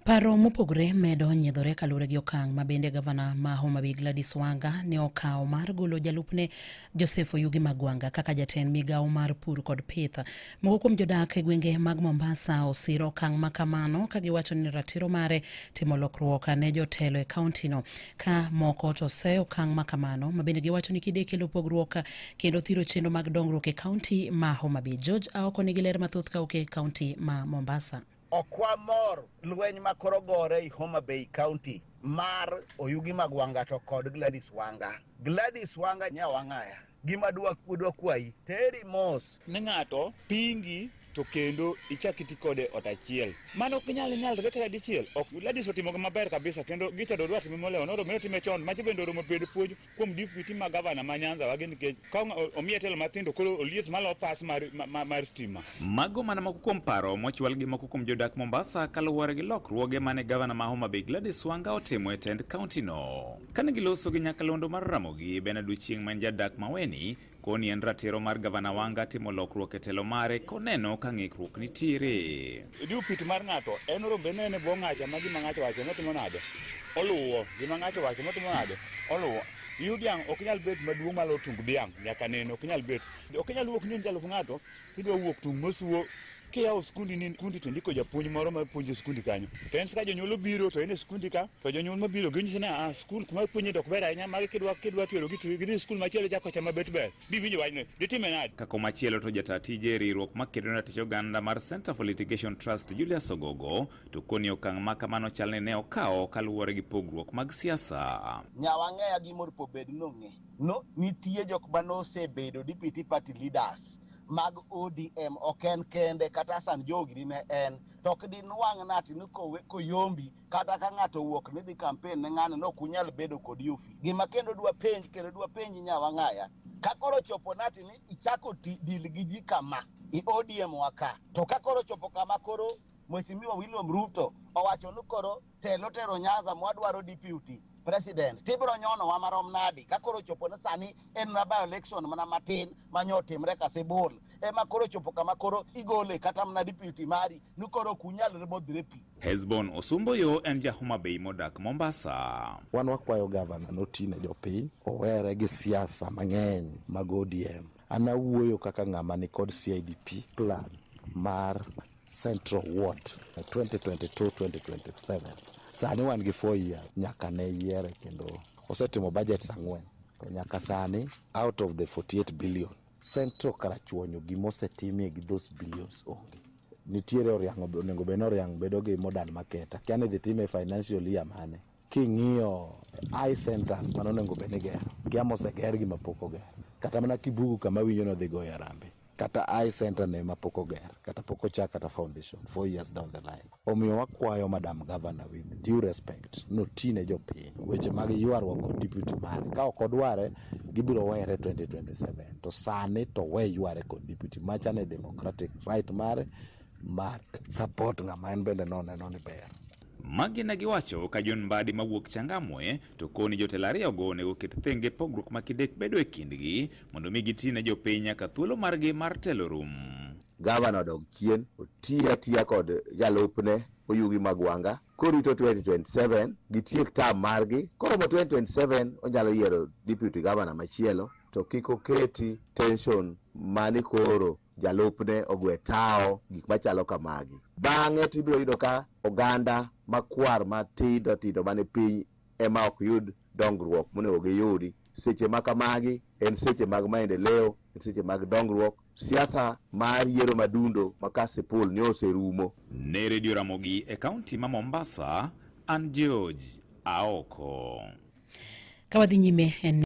Paro mopogre medo nyiedhore kalure gi okang' ma bende gavana ma Homa Bay Gladys Wanga ne okawo mar golo jalupne Joseph Oyugi Magwanga kaka jatend migawo mar pur kod pith. Moko kuom jodak e gwenge mag Mombasa osiro okang' ma kamano ka giwacho ni ratiro mare timo lokruok ne jotelo e kauntino, ka moko to seyo okang' ma kamano ma bende giwacho ni kide kelo pogruok kendo thiro chenro mag dongruok e kaunti ma Homa Bay. George Aoko nigi ler mathoth kauke e kaunti ma Mombasa. Okwamor lweny makoro gore i Homa Bay County mar Oyugi Magwanga to kod Gladys Wanga. Gladys Wanga nyawang'aya. Gima dwa kwayi teri mos ne ng'ato pingi to kendo ichakiti kode otachiel. Mano kinyal nyalre kaka dichiel. Ok Gladys otimo maber kabisa kendo gitedo dwat mimoleo noro mero time chon machi bendo romo bedo puonj kuom deputy ma governor ma Nyanza wagi nikech ka omietel mathindo koro olies malo pass mar stima. Mago mana moko kuom paro mochwal gi moko kuom jodak Mombasa kaluwore gi lokruoge mane governor ma Homa Bay Gladys Wanga otimo e tend county no. Kane giloso gi nyakalondo mar Ramogi, Benadu Chieng' man jadak Maweni koni en ratiro mar gavana Wanga timo lokruok e telo mare koneno ka ng'ikruok nitiere. Deputy mar ng'ato en rombe nene bo ng'acha ma gima ng'acho wacho notimo nade oluwo gima ng'acho wacho notimo nade oluwo Yudiang ok nyal bet maduong' malo tung biang nyaka neno ok nyal bet ok nyal wuok ni jalup ng'ato idwa wuok tung mosuo kiyawo skundi ni skundi to ndiko japuonj moro ma puonjo skundi kanyo to en ska jonyuol biro to en skundi ka to jonyuol mabiro ginyise na skul kuma puonje dok ber ahinya magi kidwa tero gi skul machielo chako chama bet ber biwinjo wachno ditime nade. Kako machielo to jata tije riwruok makedo na tich oganda mar Center for Litigation Trust Julius Ogogo to koni okang' ma kamano chalne ne okawo kaluwore gi pogruok mag siasa. Nyawang'eya gimor po bed nong'e no nitie jok manosebedo deputy party leaders mag ODM oken kende kata San Jogi ne en tok din wang' nati ni koyombi kata ka ng'ato wuok ni dhi campaign ne ng'ano no kunyal bedo kod yufi. Gima kendo dwa penj Nyawang'aya ka koro chopo nati ni ichako dil gi ji kama i ODM waka to ka koro chopo kama koro Mheshimiwa William Ruto owacho ni koro tero Nyanza mwadwaro deputy president tibro nyono wa marom nadi ka koro chopo ne sani en na by election mana matin manyotimre kasebol ema koro chopo kama koro igole kata mna deputy mari ni koro kunyal modhre pi. Hezbon Osumboyo en ja Homa Bay modak Mombasa. Wan wakwayo governor notine jopiny owere gi siasa mang'eny mag ODM. Ana wuoyo kaka ng'ama ni kod CIDP plan mar Central Ward 2022-2027. Sani wan gi 4 years nyaka ne yiere kendo osetimo budget 4 to nyaka sani out of the 48 billion Central karachuonyo gimosetimie gi those billions onge. Nitiere oriango onego beno oriang bedo gi modern market kiane dhi time financial year mane king'iyo eye centers manonego bene gero kiamoseger gi mapoko ger kata mana Kibugu kama winjo no dhi go yarambe kata eye center ne mapoko ger kata poko chak kata foundation 4 years down the line. Omiyo wakwayo Madam Governor with due respect notine jopiny weche mag ywaruok kod deputy mare ka ok odware gibiro were 2027 to sani to we yware kod deputy machane democratic right mare mar support ng'ama en bende noneno ni ber. Magi ne giwacho ka John Mbadi mawuok Changamwe to koni jotelo ariyogo onego ket thenge pogruok ma kidek bedo e kindgi mondo mi gitine jopiny nyaka thuolo margi mar telo rum. Gavana dog chien otiya kod jalupne Oyugi Magwanga korito 2027 gitiek tam margi koromo 2027 onyalo yiero deputy governor machielo to kiko keti tension mani koro jalupne ogwe tao gik machalo kamagi. Bang'e tibiro yudo ka oganda makwar matindo mane piny ema ok yud dongruok monego giyudi. Seche makamagi en seche mag maendeleo, en seche mag dongruok. Siasa mar yiero madundo makasepol ne oserumo. Ne Radio Ramogi e kaunti ma Mombasa, an George Aoko. Kawadhi nyime en